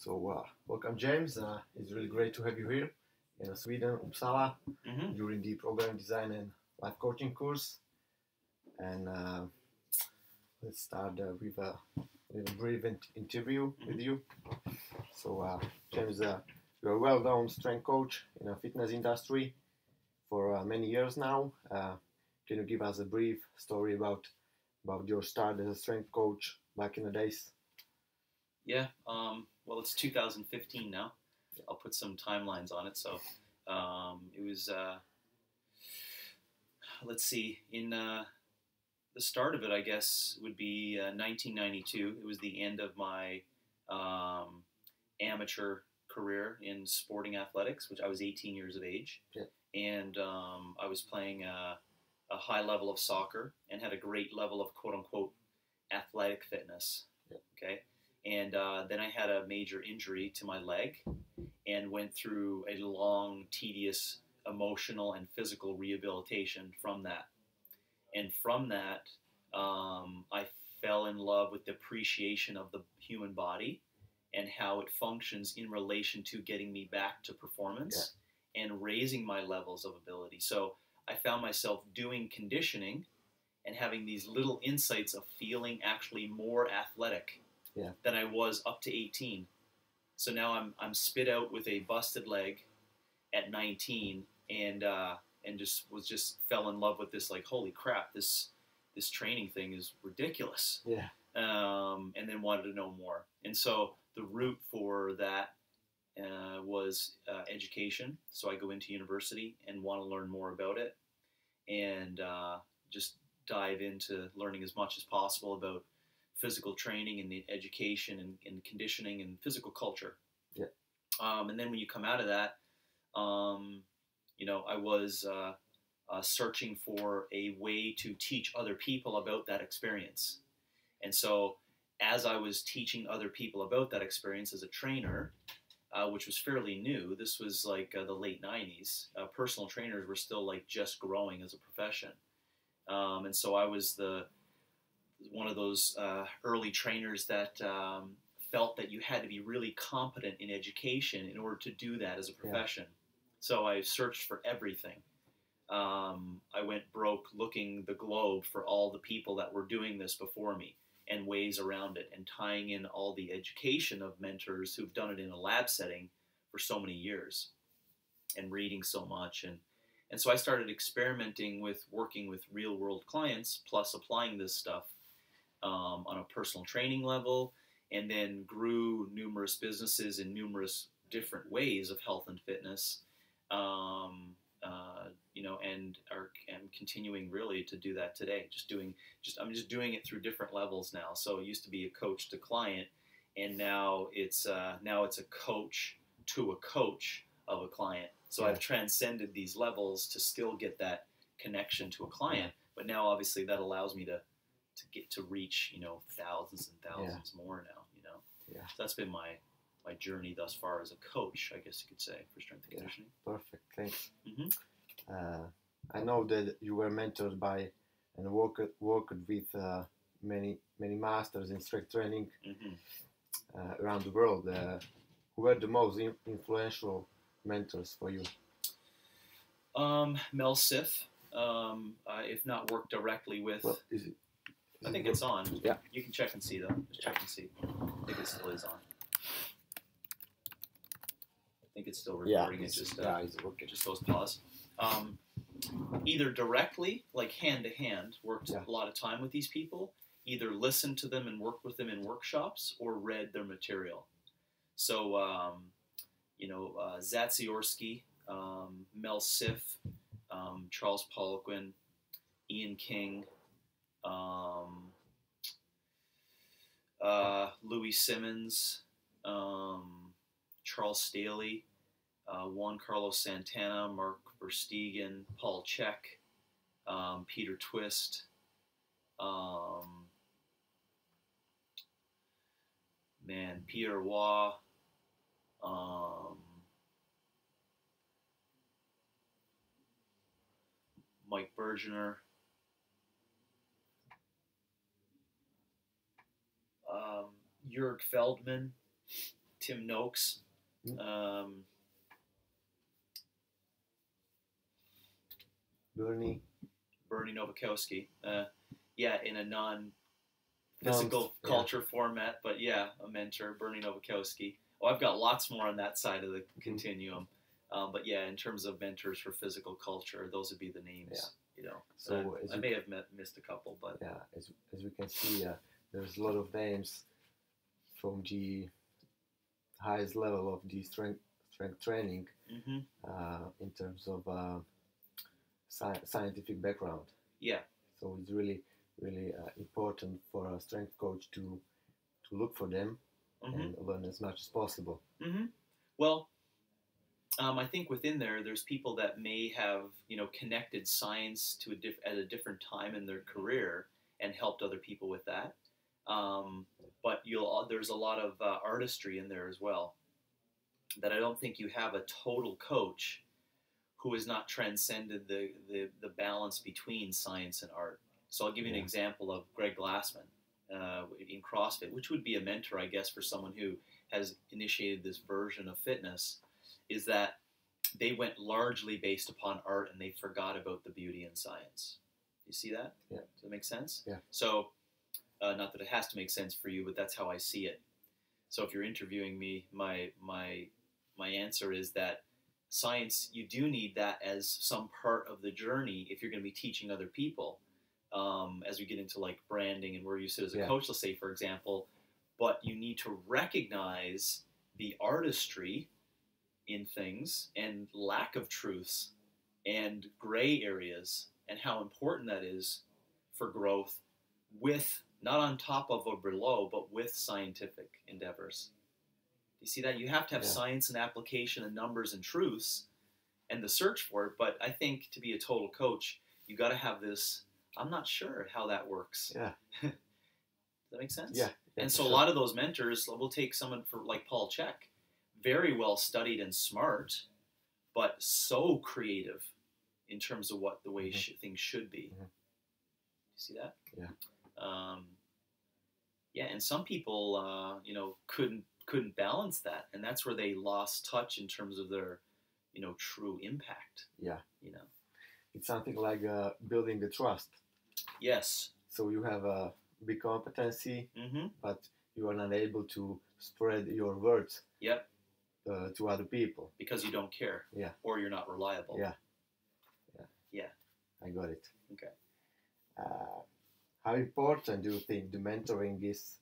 Welcome, James. It's really great to have you here in Sweden, Uppsala, during the program design and life coaching course. And let's start with a brief interview with you. James, you're a well-known strength coach in the fitness industry for many years now. Can you give us a brief story about your start as a strength coach back in the days? Yeah, well, it's 2015 now. I'll put some timelines on it. So it was, let's see, in the start of it, I guess, would be 1992. It was the end of my amateur career in sporting athletics, which I was 18 years of age. Yeah. And I was playing a high level of soccer and had a great level of quote-unquote athletic fitness. Yeah. Okay. And then I had a major injury to my leg and went through a long, tedious, emotional and physical rehabilitation from that. And from that, I fell in love with the appreciation of the human body and how it functions in relation to getting me back to performance and raising my levels of ability. So I found myself doing conditioning and having these little insights of feeling actually more athletic than I was up to 18. So now I'm spit out with a busted leg at 19 and just fell in love with this, like, holy crap, this training thing is ridiculous. Yeah. And then wanted to know more. And so the route for that was education. So I go into university and want to learn more about it and just dive into learning as much as possible about physical training and the education and conditioning and physical culture. Yeah. And then when you come out of that, I was searching for a way to teach other people about that experience. And so as I was teaching other people about that experience as a trainer, which was fairly new, this was like the late 90s, personal trainers were still like just growing as a profession. And so I was one of those early trainers that felt that you had to be really competent in education in order to do that as a profession. Yeah. So I searched for everything. I went broke looking the globe for all the people that were doing this before me and ways around it and tying in all the education of mentors who've done it in a lab setting for so many years and reading so much. And so I started experimenting with working with real world clients plus applying this stuff on a personal training level, and then grew numerous businesses in numerous different ways of health and fitness, and am continuing really to do that today. I'm just doing it through different levels now. So it used to be a coach to client, and now it's a coach to a coach of a client. So I've transcended these levels to still get that connection to a client, but now obviously that allows me to get to reach, thousands and thousands more now, So that's been my journey thus far as a coach, I guess you could say, for strength and conditioning. Perfect, thanks. I know that you were mentored by and worked with many masters in strength training around the world. Who were the most influential mentors for you? Mel Siff, if not worked directly with. Well, I think it's on. Yeah. You can check and see, though. Just check and see. I think it still is on. I think it's still recording. It's working. Just those pause. Either directly, like hand-to-hand, worked a lot of time with these people, either listened to them and worked with them in workshops, or read their material. So, Zatsiorsky, Mel Siff, Charles Poliquin, Ian King, Louis Simmons, Charles Staley, Juan Carlos Santana, Mark Verstegen, Paul Chek, Peter Twist, Peter Waugh, Mike Bergener, Jörg Feldman, Tim Noakes. Bernie Novakowski. Yeah, in a non-physical culture format, but yeah, a mentor, Bernie Novakowski. Oh, I've got lots more on that side of the continuum. But yeah, in terms of mentors for physical culture, those would be the names. Yeah. You know, so I may have missed a couple, but yeah, as we can see, there's a lot of names from the highest level of the strength training in terms of scientific background. Yeah. So it's really important for a strength coach to look for them and learn as much as possible. Well, I think within there's people that may have, you know, connected science to at a different time in their career and helped other people with that. But there's a lot of artistry in there as well. That I don't think you have a total coach who has not transcended the balance between science and art. So I'll give you an example of Greg Glassman in CrossFit, which would be a mentor, I guess, for someone who has initiated this version of fitness, is that they went largely based upon art and they forgot about the beauty and science. You see that? Yeah. Does that make sense? Yeah. So, not that it has to make sense for you, but that's how I see it. So if you're interviewing me, my answer is that science, you do need that as some part of the journey if you're going to be teaching other people. As we get into like branding and where you sit as a coach, let's say, for example, but you need to recognize the artistry in things and lack of truths and gray areas and how important that is for growth with, not on top of or below, but with scientific endeavors. You see that? You have to have science and application and numbers and truths and the search for it, but I think to be a total coach, you got to have this, I'm not sure how that works. Yeah. Does that make sense? Yeah. And so a lot of those mentors, we'll take someone for like Paul Chek, very well studied and smart, but so creative in terms of what the way things should be. You see that? Yeah. Yeah, and some people, you know, couldn't balance that, and that's where they lost touch in terms of their, you know, true impact. Yeah. You know, it's something like building the trust. Yes. So you have a big competency, but you are not able to spread your words. Yep. To other people because you don't care. Yeah. Or you're not reliable. Yeah. I got it. Okay. How important do you think the mentoring is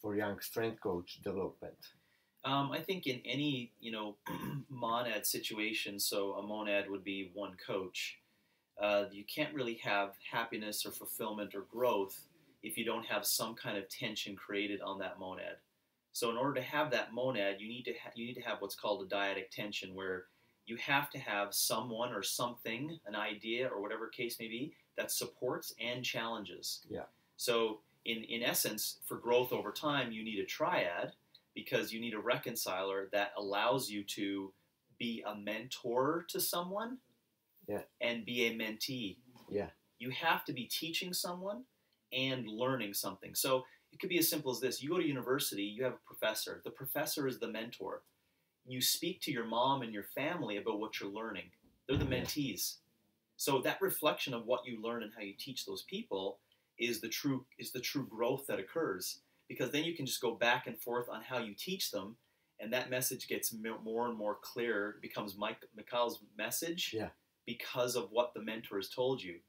for young strength coach development? I think in any, you know, monad situation, so a monad would be one coach, you can't really have happiness or fulfillment or growth if you don't have some kind of tension created on that monad. So in order to have that monad, you need to have what's called a dyadic tension, where you have to have someone or something, an idea or whatever case may be, that supports and challenges. Yeah. So in essence, for growth over time, you need a triad, because you need a reconciler that allows you to be a mentor to someone and be a mentee. Yeah. You have to be teaching someone and learning something. So it could be as simple as this. You go to university, you have a professor. The professor is the mentor. You speak to your mom and your family about what you're learning. They're the mentees. So that reflection of what you learn and how you teach those people is the true growth that occurs. Because then you can just go back and forth on how you teach them, and that message gets more and more clear. It becomes Mikhail's message because of what the mentor has told you.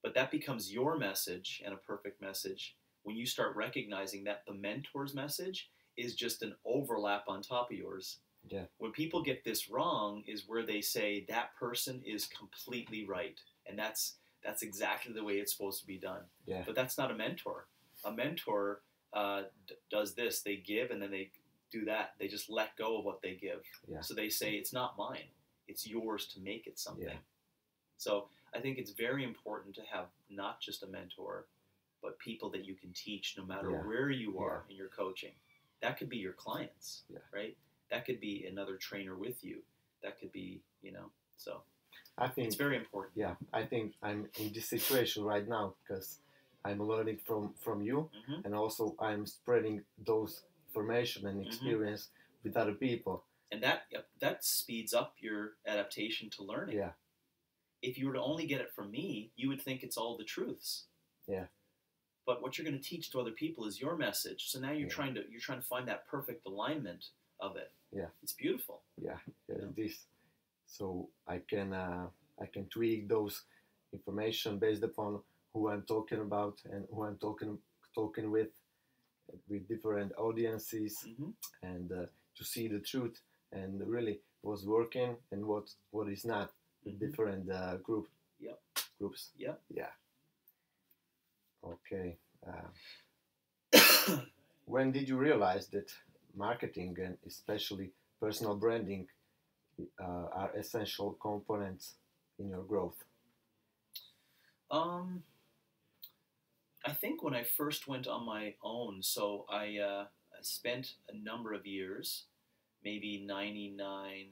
But that becomes your message, and a perfect message, when you start recognizing that the mentor's message is just an overlap on top of yours. Yeah. When people get this wrong is where they say that person is completely right, and that's exactly the way it's supposed to be done. Yeah. But that's not a mentor. A mentor does this. They give, and then they do that. They just let go of what they give. Yeah. So they say, it's not mine. It's yours to make it something. Yeah. So I think it's very important to have not just a mentor, but people that you can teach no matter where you are in your coaching. That could be your clients, right? That could be another trainer with you. That could be, so I think it's very important. Yeah, I think I'm in this situation right now because I'm learning from you, and also I'm spreading those information and experience with other people. And that speeds up your adaptation to learning. Yeah. If you were to only get it from me, you would think it's all the truths. Yeah. But what you're going to teach to other people is your message. So now you're trying to find that perfect alignment of it. Yeah. It's beautiful. Yeah. It is. So I can tweak those information based upon who I'm talking about and who I'm talking with different audiences, and to see the truth and really what's working and what is not with different groups. Yep. Yeah. Okay. When did you realize that marketing and especially personal branding are essential components in your growth? I think when I first went on my own, so I spent a number of years, maybe 99,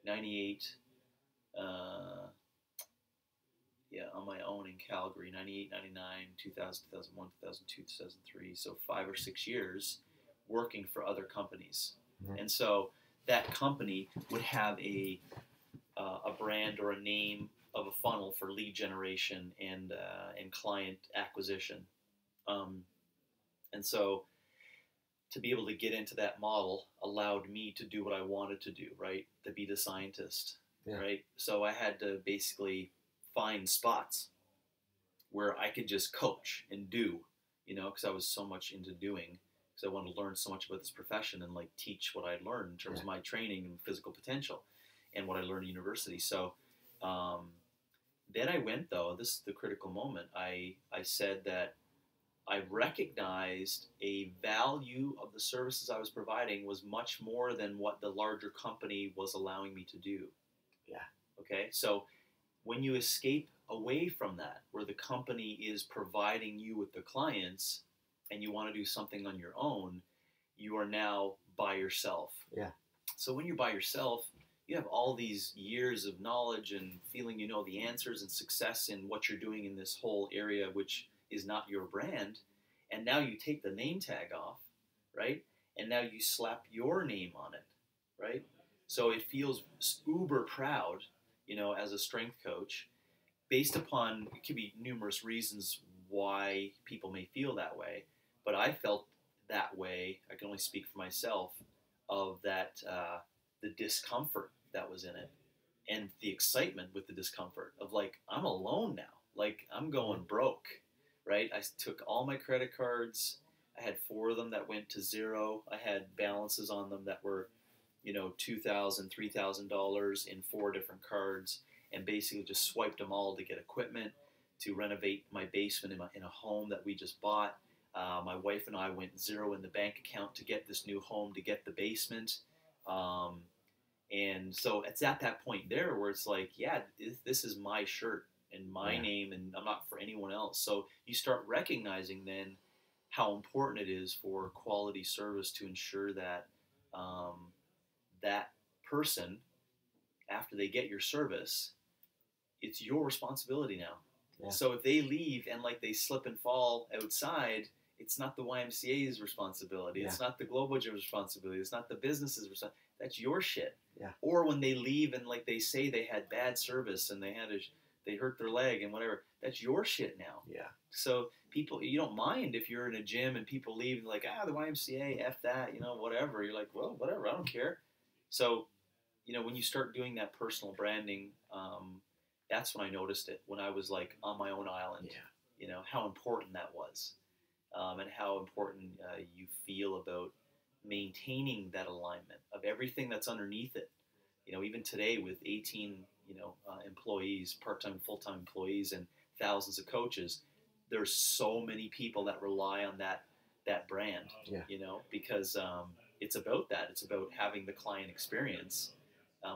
98, on my own in Calgary, 98, 99, 2000, 2001, 2002, 2003, so 5 or 6 years working for other companies. And so that company would have a brand or a name of a funnel for lead generation and client acquisition. And so to be able to get into that model allowed me to do what I wanted to do, right? To be the scientist, right? So I had to basically find spots where I could just coach and do, because I was so much into doing, because I wanted to learn so much about this profession and like teach what I learned in terms of my training and physical potential and what I learned at university. So then I went, though, this is the critical moment, I said that I recognized a value of the services I was providing was much more than what the larger company was allowing me to do. Yeah. Okay, so when you escape away from that, where the company is providing you with the clients and you want to do something on your own, you are now by yourself. Yeah. So when you're by yourself, you have all these years of knowledge and feeling you know the answers and success in what you're doing in this whole area, which is not your brand. And now you take the name tag off, right? And now you slap your name on it, right? So it feels uber proud, as a strength coach, based upon, it could be numerous reasons why people may feel that way, but I felt that way, I can only speak for myself, of that, the discomfort that was in it, and the excitement with the discomfort of like, I'm alone now, like I'm going broke, right? I took all my credit cards, I had 4 of them that went to zero, I had balances on them that were, $2,000, $3,000 in 4 different cards, and basically just swiped them all to get equipment, to renovate my basement in a home that we just bought. My wife and I went zero in the bank account to get this new home, to get the basement. And so it's at that point there where it's like, yeah, this is my shirt and my name, and I'm not for anyone else. So you start recognizing then how important it is for quality service to ensure that that person, after they get your service, it's your responsibility now. Yeah. So if they leave and like they slip and fall outside, it's not the YMCA's responsibility. Yeah. It's not the Global Gym's responsibility. It's not the business's responsibility. That's your shit. Yeah. Or when they leave and like they say they had bad service and they hurt their leg and whatever, that's your shit now. Yeah. So people, you don't mind if you're in a gym and people leave and like, the YMCA, F that, whatever. You're like, well, whatever, I don't care. So, when you start doing that personal branding, that's when I noticed it, when I was like on my own island, how important that was, and how important you feel about maintaining that alignment of everything that's underneath it. Even today with 18, employees, part-time, full-time employees, and thousands of coaches, there's so many people that rely on that brand, because it's about that. It's about having the client experience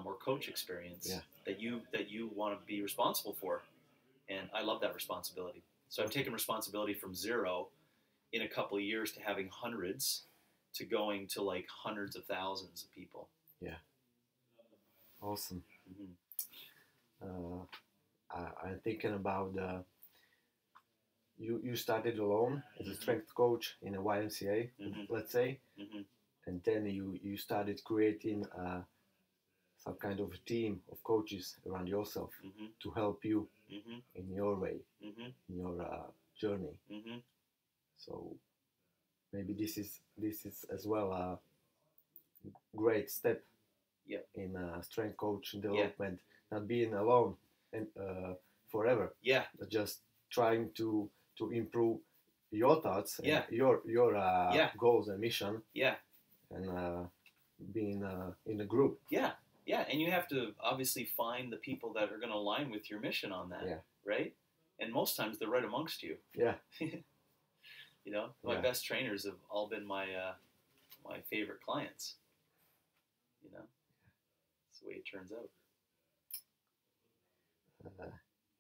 or coach experience that you want to be responsible for. And I love that responsibility. So I've taken responsibility from zero in a couple of years to having hundreds to going to like hundreds of thousands of people. Yeah. Awesome. I'm thinking about you started alone as a strength coach in a YMCA, let's say. and then you started creating some kind of team of coaches around yourself to help you in your way, in your journey. So maybe this is as well a great step in strength coach development, not being alone and forever. But just trying to improve your thoughts and your goals and mission. And being in a group. And you have to obviously find the people that are going to align with your mission on that, right? And most times they're right amongst you. You know, my best trainers have all been my my favorite clients. You know, that's the way it turns out.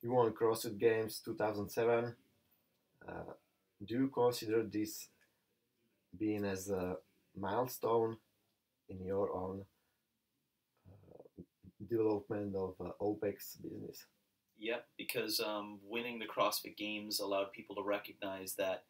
You won CrossFit Games 2007. Do you consider this being as a milestone in your own development of OPEX business? Yep, because winning the CrossFit Games allowed people to recognize that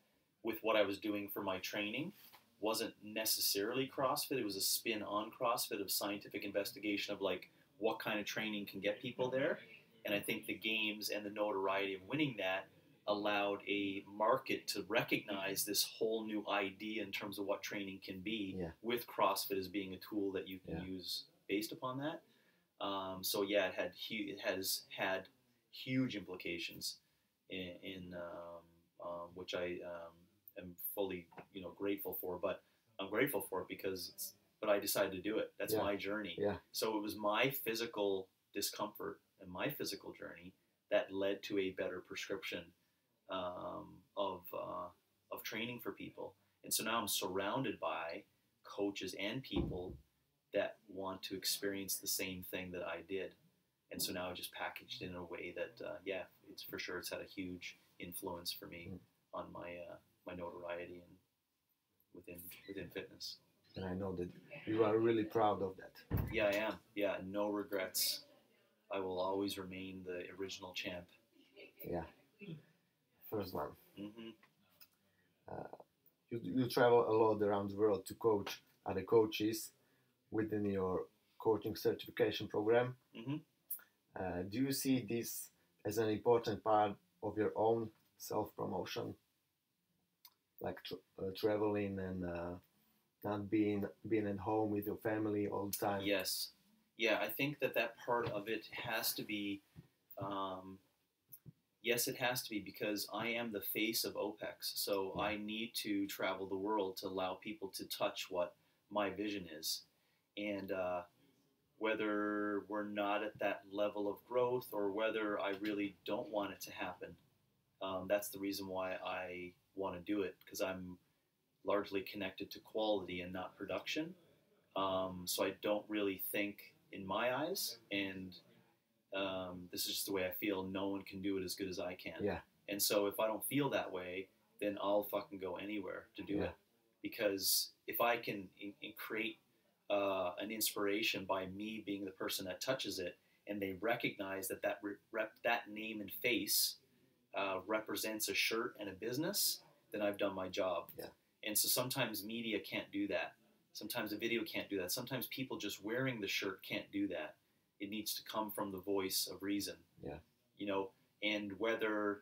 with what I was doing for my training wasn't necessarily CrossFit. It was a spin on CrossFit of scientific investigation of like what kind of training can get people there. And I think the games and the notoriety of winning that allowed a market to recognize this whole new idea in terms of what training can be with CrossFit as being a tool that you can use based upon that. So yeah, it has had huge implications in which I am fully grateful for. But I'm grateful for it because but I decided to do it. That's my journey. So it was my physical discomfort and my physical journey that led to a better prescription of training for people. And so now I'm surrounded by coaches and people that want to experience the same thing that I did. And so now I just packaged in a way that, it's for sure it's had a huge influence for me on my my notoriety and within fitness. And I know that you are really proud of that. Yeah, I am. Yeah, no regrets. I will always remain the original champ. Yeah, first one. You travel a lot around the world to coach other coaches within your coaching certification program. Do you see this as an important part of your own self-promotion? Like traveling and not being at home with your family all the time? Yes. Yeah, I think that part of it has to be, yes, it has to be, because I am the face of OPEX. So I need to travel the world to allow people to touch what my vision is. And whether we're not at that level of growth or whether I really don't want it to happen, that's the reason why I want to do it, because I'm largely connected to quality and not production. So I don't really think, in my eyes, and this is just the way I feel, no one can do it as good as I can. And so if I don't feel that way, then I'll fucking go anywhere to do it. Because if I can create an inspiration by me being the person that touches it, and they recognize that that name and face represents a shirt and a business, then I've done my job. And so sometimes media can't do that. Sometimes a video can't do that. Sometimes people just wearing the shirt can't do that. It needs to come from the voice of reason. You know, and whether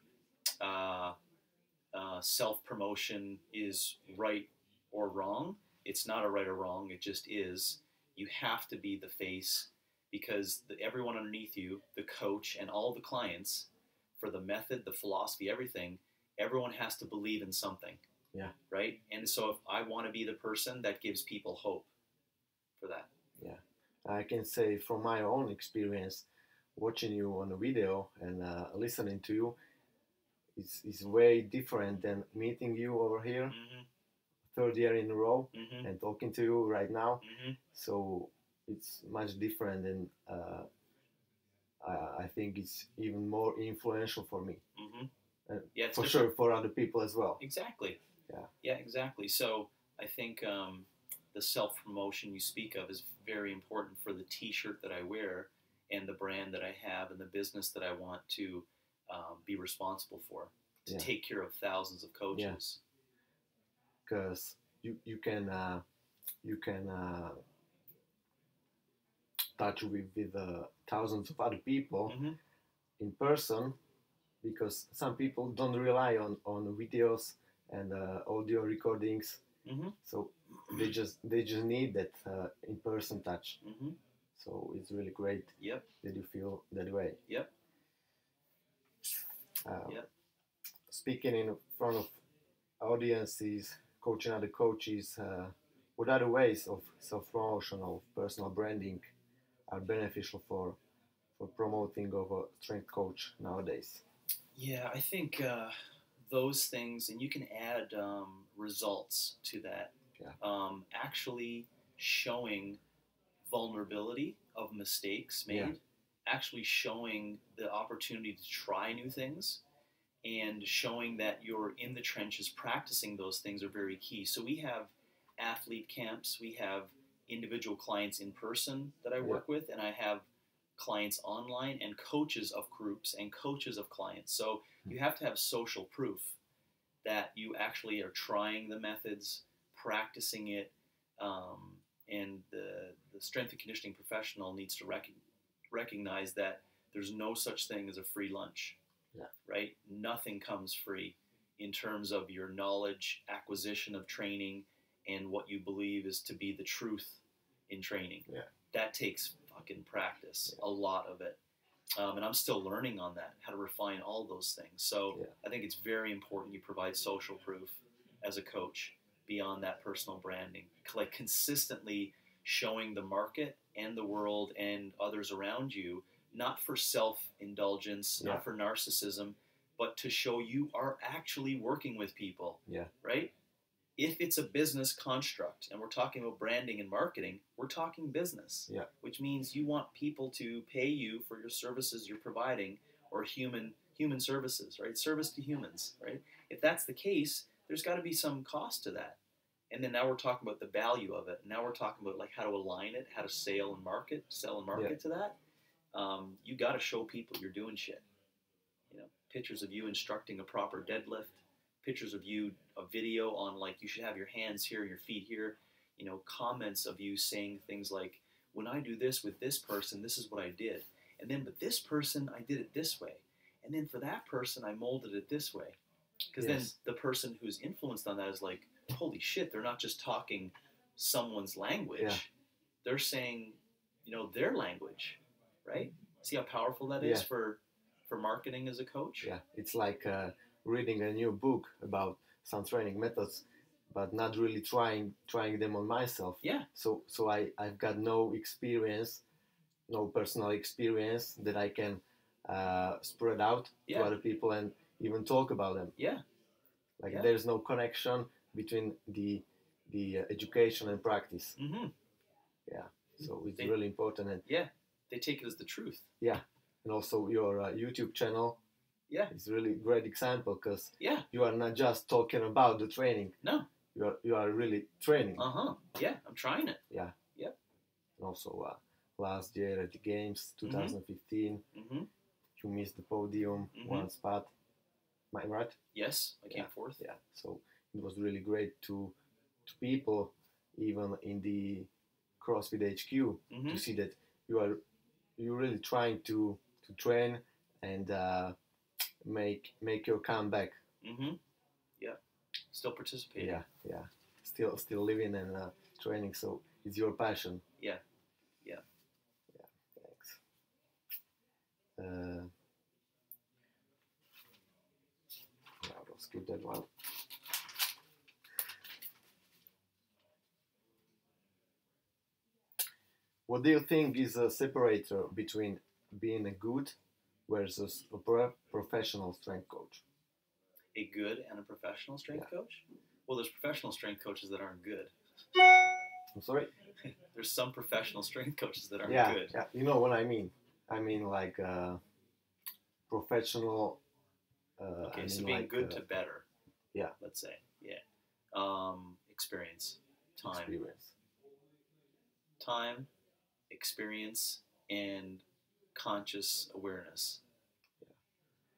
self-promotion is right or wrong, it's not a right or wrong, it just is. You have to be the face, because everyone underneath you, the coach and all the clients, for the method, the philosophy, everything, everyone has to believe in something. Right? And so if I want to be the person that gives people hope for that. I can say from my own experience, watching you on a video and listening to you, is way different than meeting you over here, third year in a row, and talking to you right now. So it's much different, and I think it's even more influential for me. And for sure for other people as well. Exactly. Yeah, exactly. So I think the self-promotion you speak of is very important for the t-shirt that I wear and the brand that I have and the business that I want to be responsible for, to take care of thousands of coaches. Because you can you can touch with thousands of other people in person, because some people don't rely on videos and audio recordings, so they just need that in-person touch. So it's really great that you feel that way. Speaking in front of audiences, coaching other coaches, what other ways of self-promotion, of personal branding are beneficial for promoting of a strength coach nowadays? Yeah, I think those things, and you can add results to that. Actually showing vulnerability of mistakes made, actually showing the opportunity to try new things, and showing that you're in the trenches practicing those things are very key. So we have athlete camps, we have individual clients in person that I work with, and I have clients online, and coaches of groups and coaches of clients. So you have to have social proof that you actually are trying the methods, practicing it, and the strength and conditioning professional needs to recognize that there's no such thing as a free lunch. Right? Nothing comes free in terms of your knowledge, acquisition of training, and what you believe is to be the truth in training. That takes fucking practice, a lot of it. And I'm still learning on that, how to refine all those things. So I think it's very important you provide social proof as a coach beyond that personal branding. Like consistently showing the market and the world and others around you, not for self-indulgence, not for narcissism, but to show you are actually working with people, right? If it's a business construct, and we're talking about branding and marketing, we're talking business, which means you want people to pay you for your services you're providing, or human services, right? Service to humans, right? If that's the case, there's got to be some cost to that. And then now we're talking about the value of it. Now we're talking about like how to align it, how to sell and market to that. You got to show people you're doing shit. You know, pictures of you instructing a proper deadlift, pictures of you, a video on like you should have your hands here, your feet here. You know, comments of you saying things like, when I do this with this person, this is what I did. And then with this person, I did it this way. And then for that person, I molded it this way. Because then the person who's influenced on that is like, holy shit, they're not just talking someone's language. They're saying, you know, their language, right? See how powerful that is for marketing as a coach? Yeah, it's like reading a new book about some training methods, but not really trying them on myself. So I've got no experience, no personal experience that I can spread out to other people and even talk about them. Like there's no connection between the education and practice. So it's really important. And they take it as the truth. And also your YouTube channel is really great example, because you are not just talking about the training. No. You are really training. Yeah, I'm trying it. And also last year at the Games 2015, you missed the podium, one spot. Am I right? Yes, I came fourth. So it was really great to people, even in the CrossFit HQ, to see that you're really trying to train and make your comeback. Still participating. Still living and training. So it's your passion. Thanks. I'll skip that one. What do you think is a separator between being a good versus a professional strength coach? A good and a professional strength coach? Well, there's professional strength coaches that aren't good. I'm sorry? There's some professional strength coaches that aren't good. Yeah, you know what I mean. I mean like professional. Okay, so being like, good to better. Let's say. Experience. Time, experience, and conscious awareness.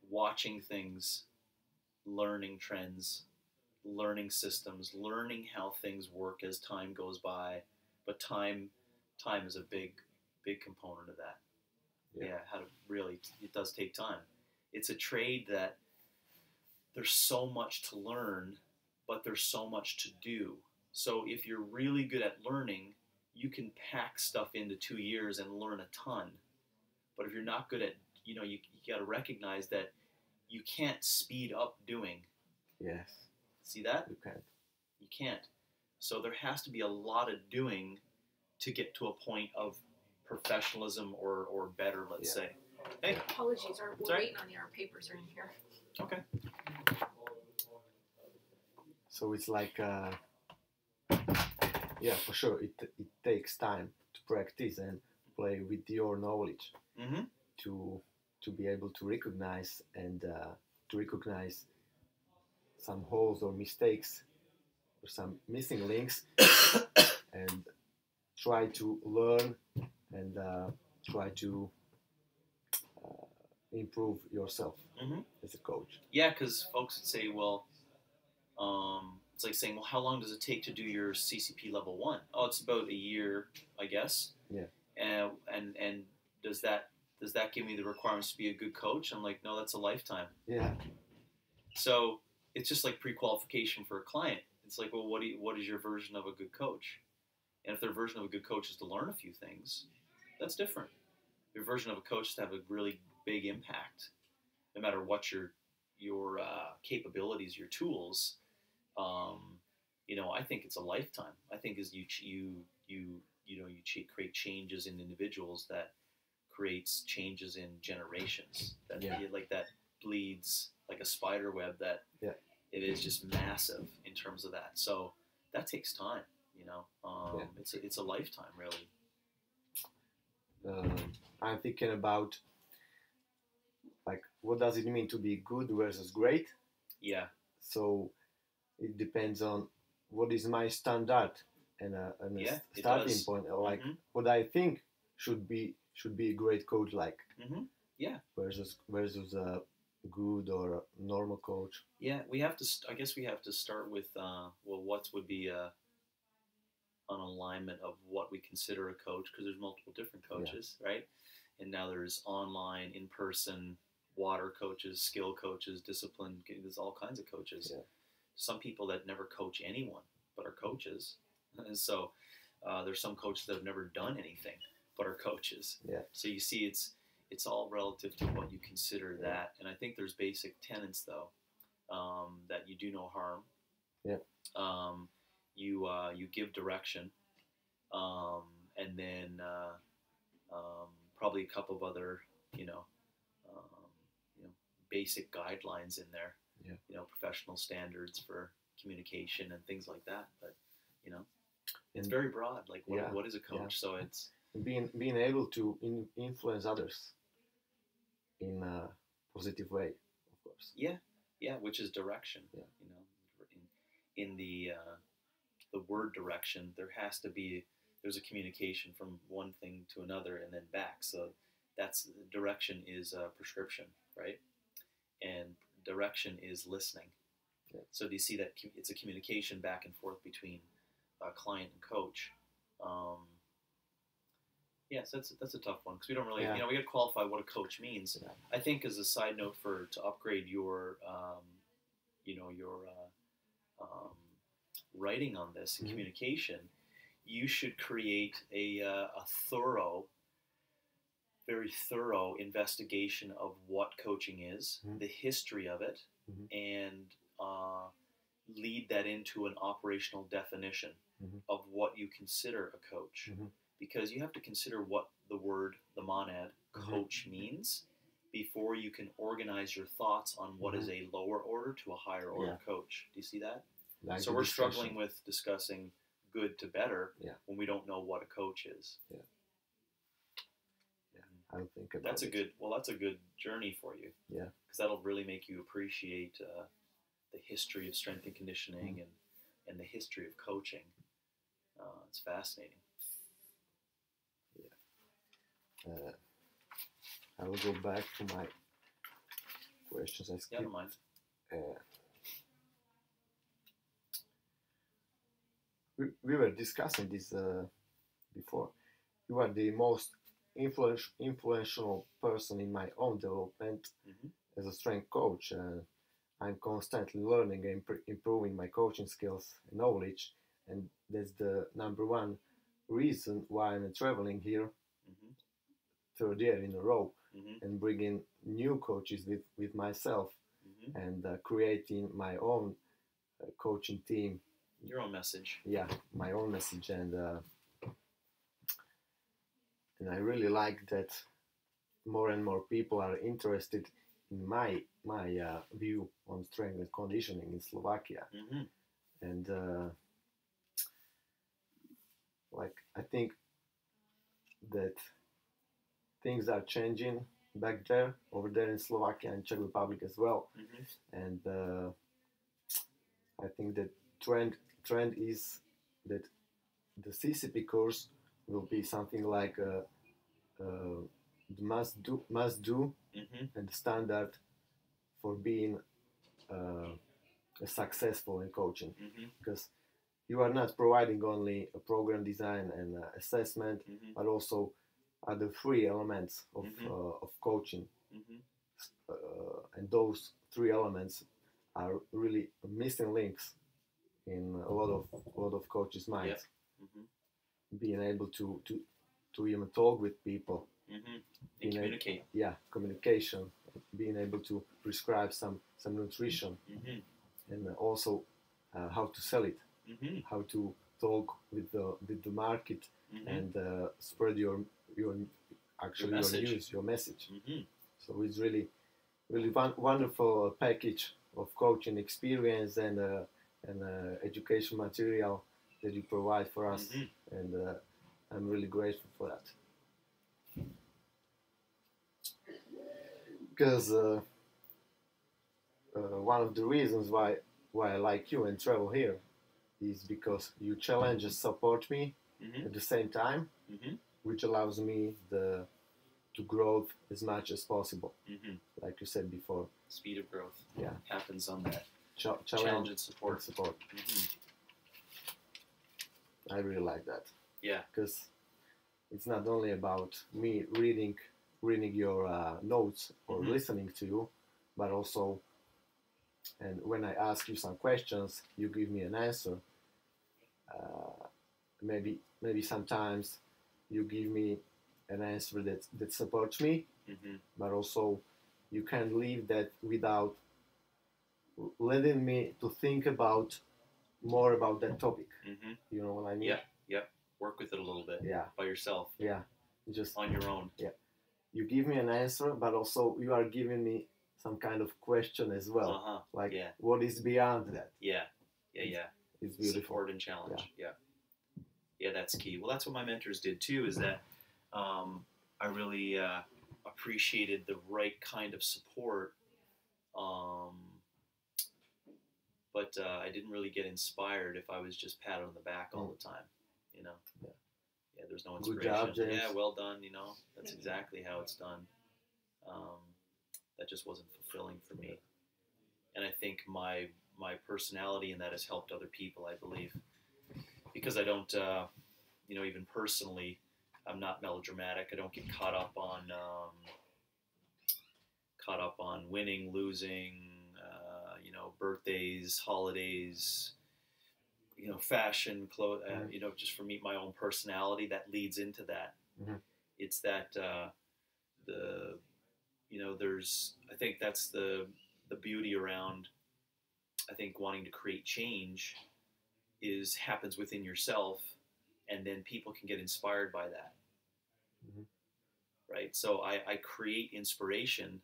Watching things, learning trends, learning systems, learning how things work as time goes by. But time is a big component of that. Yeah, how to really, it does take time. It's a trade that there's so much to learn, but there's so much to do. So if you're really good at learning, you can pack stuff into 2 years and learn a ton. But if you're not good at, you got to recognize that you can't speed up doing. Yes. See that? You can't. You can't. So there has to be a lot of doing to get to a point of professionalism or better, let's say. Hey. Apologies, we're waiting on you. Our papers are in here. Okay. So it's like, yeah, for sure, it takes time to practice and play with your knowledge to be able to recognize some holes or mistakes or some missing links and try to learn and try to improve yourself as a coach. Yeah, because folks would say, well, it's like saying, well, how long does it take to do your CCP level 1? Oh, it's about a year, I guess. Yeah. And does that give me the requirements to be a good coach? I'm like, no, that's a lifetime. Yeah. So it's just like pre-qualification for a client. It's like, well, what is your version of a good coach? And if their version of a good coach is to learn a few things, that's different. Your version of a coach is to have a really big impact, no matter what your capabilities, your tools. I think it's a lifetime. I think as you create changes in individuals, that creates changes in generations. That that bleeds like a spider web. That it is just massive in terms of that. So that takes time. It's a lifetime, really. I'm thinking about, like, what does it mean to be good versus great? Yeah. So it depends on what is my standard and a starting point. Like what I think should be a great coach like. Yeah. Versus a good or a normal coach. Yeah, we have to. I guess we have to start with what would be an alignment of what we consider a coach, because there's multiple different coaches, right? And now there's online, in-person, water coaches, skill coaches, discipline. There's all kinds of coaches. Yeah. Some people that never coach anyone but are coaches. And so there's some coaches that have never done anything but are coaches. Yeah. So you see, it's all relative to what you consider that. And I think there's basic tenets, though, that you do no harm. Yeah. You give direction, and then probably a couple of other, basic guidelines in there. Yeah. Professional standards for communication and things like that. But it's very broad. Like what is a coach? Yeah. So it's being able to influence others in a positive way, of course. Yeah, which is direction. Yeah. In the word direction, there's a communication from one thing to another and then back. So direction is a prescription, right? And direction is listening. Yeah. So do you see that it's a communication back and forth between client and coach? Yes, that's a tough one, because we don't really, we got to qualify what a coach means. Yeah. I think as a side note to upgrade your, writing on this and communication, you should create a very thorough investigation of what coaching is, the history of it, and lead that into an operational definition of what you consider a coach. Because you have to consider what the monad, coach means before you can organize your thoughts on what is a lower order to a higher order coach. Do you see that? So we're struggling with discussing good to better when we don't know what a coach is. Yeah. I don't think about that's a good journey for you. Yeah. Because that'll really make you appreciate the history of strength and conditioning and the history of coaching. It's fascinating. Yeah. I will go back to my questions. I skipped. Yeah, don't mind. we were discussing this before. You are the most influential person in my own development as a strength coach. I'm constantly learning and improving my coaching skills and knowledge, and that's the number one reason why I'm traveling here third year in a row and bringing new coaches with myself and creating my own coaching team. Your own message. Yeah, my own message, and I really like that more and more people are interested in my view on strength and conditioning in Slovakia, and like I think that things are changing back there, over there in Slovakia and Czech Republic as well, and I think that trend is that the CCP course will be something like the must do and the standard for being successful in coaching, because you are not providing only a program design and assessment, but also other three elements of coaching, and those three elements are really missing links in a lot of coaches' minds. Being able to even talk with people, and communicate. Communication, being able to prescribe some nutrition, and also how to sell it, how to talk with the market and spread your news, your message. So it's really wonderful package of coaching experience and education material that you provide for us, and I'm really grateful for that. Because one of the reasons why I like you and travel here is because you challenge and support me at the same time, which allows me to grow as much as possible. Like you said before, speed of growth happens on that challenge and support. I really like that. Yeah, because it's not only about me reading your notes or listening to you, but also, and when I ask you some questions, you give me an answer. Maybe sometimes you give me an answer that supports me, but also you can't leave that without letting me to think about more about that topic. You know what I mean? Yeah. Work with it a little bit. Yeah. By yourself. Yeah. Just on your own. Yeah. You give me an answer, but also you are giving me some kind of question as well. Like, what is beyond that? Yeah. It's beautiful. Support and challenge. Yeah, that's key. Well, that's what my mentors did too, is that I really appreciated the right kind of support, but I didn't really get inspired if I was just patted on the back all the time, you know. Yeah, there's no inspiration. Good job, James. Yeah, well done, you know. That's exactly how it's done. That just wasn't fulfilling for me. And I think my personality in that has helped other people, I believe. Because I don't, even personally, I'm not melodramatic. I don't get caught up on winning, losing, birthdays, holidays, fashion, clothes, just for me, my own personality that leads into that. It's that I think that's the beauty around, I think, wanting to create change happens within yourself, and then people can get inspired by that. Right? So I create inspiration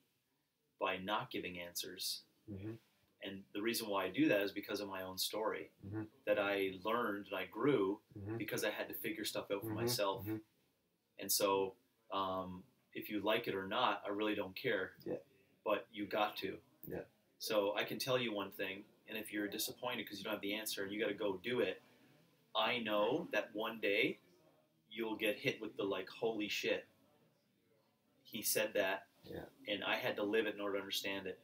by not giving answers. And the reason why I do that is because of my own story, that I learned and I grew because I had to figure stuff out for myself. And so if you like it or not, I really don't care. But you got to. So I can tell you one thing, and if you're disappointed because you don't have the answer and you got to go do it, I know that one day you'll get hit with the holy shit. He said that, and I had to live it in order to understand it.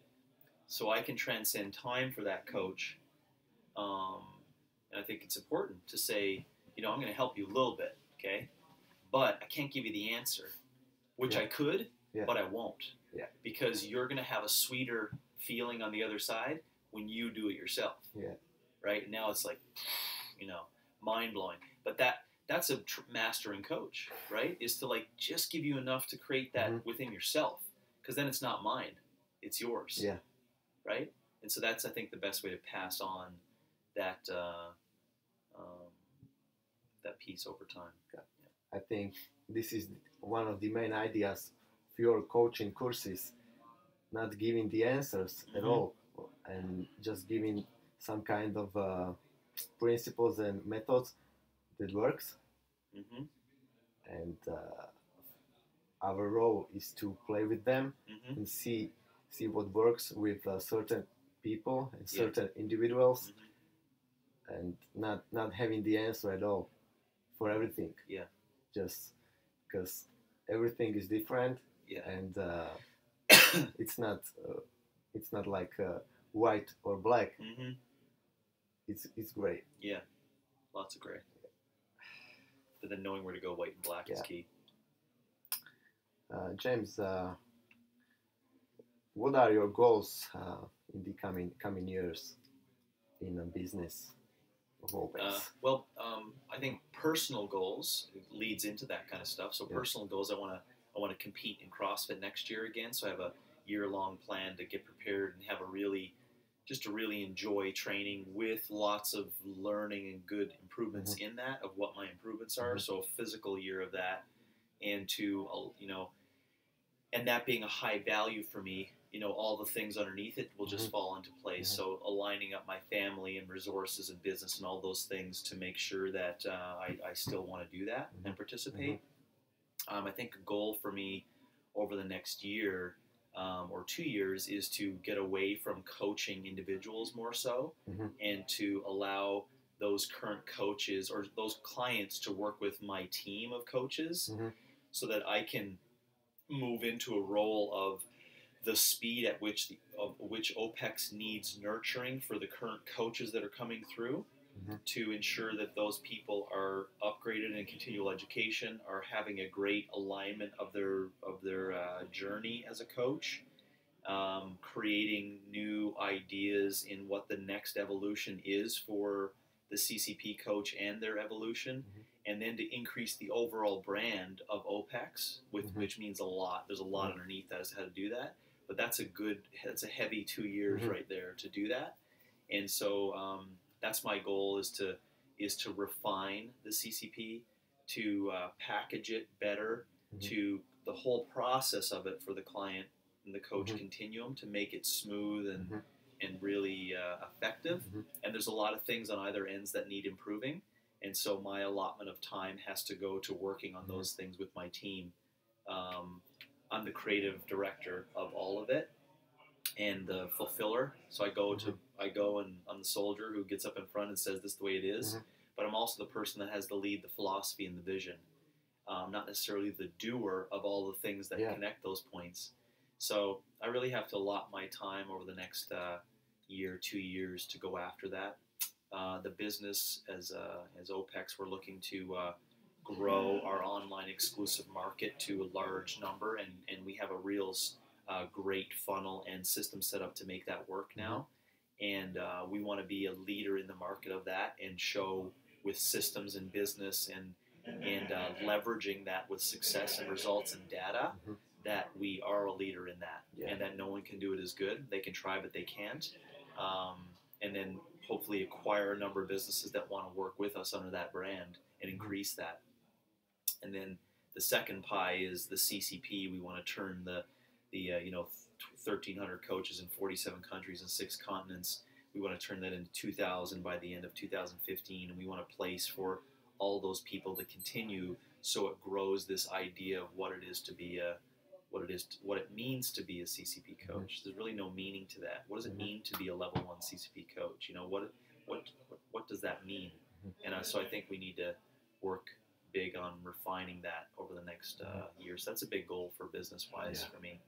So I can transcend time for that coach, And I think it's important to say, I'm going to help you a little bit, okay? But I can't give you the answer, which I could, but I won't. Yeah. Because you're going to have a sweeter feeling on the other side when you do it yourself. Yeah. Right? Now it's like, mind-blowing. But that's a mastering coach, right? Is to like just give you enough to create that within yourself. Because then it's not mine. It's yours. Yeah. Right? And so that's, I think, the best way to pass on that that piece over time. Yeah. I think this is one of the main ideas of your coaching courses, not giving the answers at all, and just giving some kind of principles and methods that works. And our role is to play with them and see what works with certain people and certain individuals, and not having the answer at all for everything. Yeah. Just because everything is different. Yeah. And it's not like white or black. It's gray. Yeah. Lots of gray. But then knowing where to go white and black is key. James, what are your goals in the coming years in a business of OPEX? Well, I think personal goals leads into that kind of stuff. So personal goals, I want to compete in CrossFit next year again. So I have a year-long plan to get prepared and have to really enjoy training with lots of learning and good improvements in that, of what my improvements are. So a physical year of that, and and that being a high value for me, all the things underneath it will just fall into place. So aligning up my family and resources and business and all those things to make sure that I still want to do that and participate. I think a goal for me over the next year or 2 years is to get away from coaching individuals more so, and to allow those current coaches or those clients to work with my team of coaches, so that I can move into a role of the speed at which OPEX needs nurturing for the current coaches that are coming through, to ensure that those people are upgraded in continual education, are having a great alignment of their journey as a coach, creating new ideas in what the next evolution is for the CCP coach and their evolution, and then to increase the overall brand of OPEX, which means a lot. There's a lot underneath that as to how to do that, but that's a heavy 2 years right there to do that. And so that's my goal, is to refine the CCP, to package it better, to the whole process of it for the client and the coach continuum, to make it smooth and really effective. And there's a lot of things on either ends that need improving. And so my allotment of time has to go to working on those things with my team. I'm the creative director of all of it and the fulfiller. So I go and I'm the soldier who gets up in front and says, this is the way it is. But I'm also the person that has to lead the philosophy and the vision. Not necessarily the doer of all the things that connect those points. So I really have to allot my time over the next year, 2 years to go after that. The business as OPEX, we're looking to grow our online exclusive market to a large number, and we have a real great funnel and system set up to make that work now. And we want to be a leader in the market of that, and show with systems and business and leveraging that with success and results and data, that we are a leader in that, and that no one can do it as good. They can try, but they can't. And then hopefully acquire a number of businesses that want to work with us under that brand and increase that. And then the second pie is the CCP. We want to turn the 1,300 coaches in 47 countries and 6 continents. We want to turn that into 2,000 by the end of 2015, and we want a place for all those people to continue, so it grows this idea of what it is to be what it means to be a CCP coach. There's really no meaning to that. What does it mean to be a level 1 CCP coach? What does that mean? And so I think we need to work big on refining that over the next year. So that's a big goal for business-wise for me,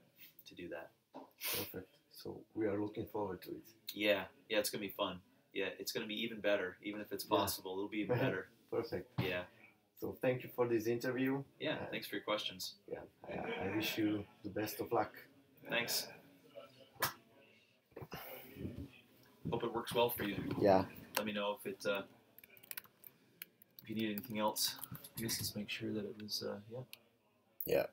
to do that. Perfect. So we are looking forward to it. Yeah, it's gonna be fun. yeah, it's going to be even better. Even if it's Yeah. possible, it'll be even better. Perfect. Yeah. So thank you for this interview. Yeah. Thanks for your questions. Yeah, I wish you the best of luck. Thanks. Hope it works well for you. Yeah. Let me know if you need anything else. I guess let's make sure that it was, yeah. Yeah.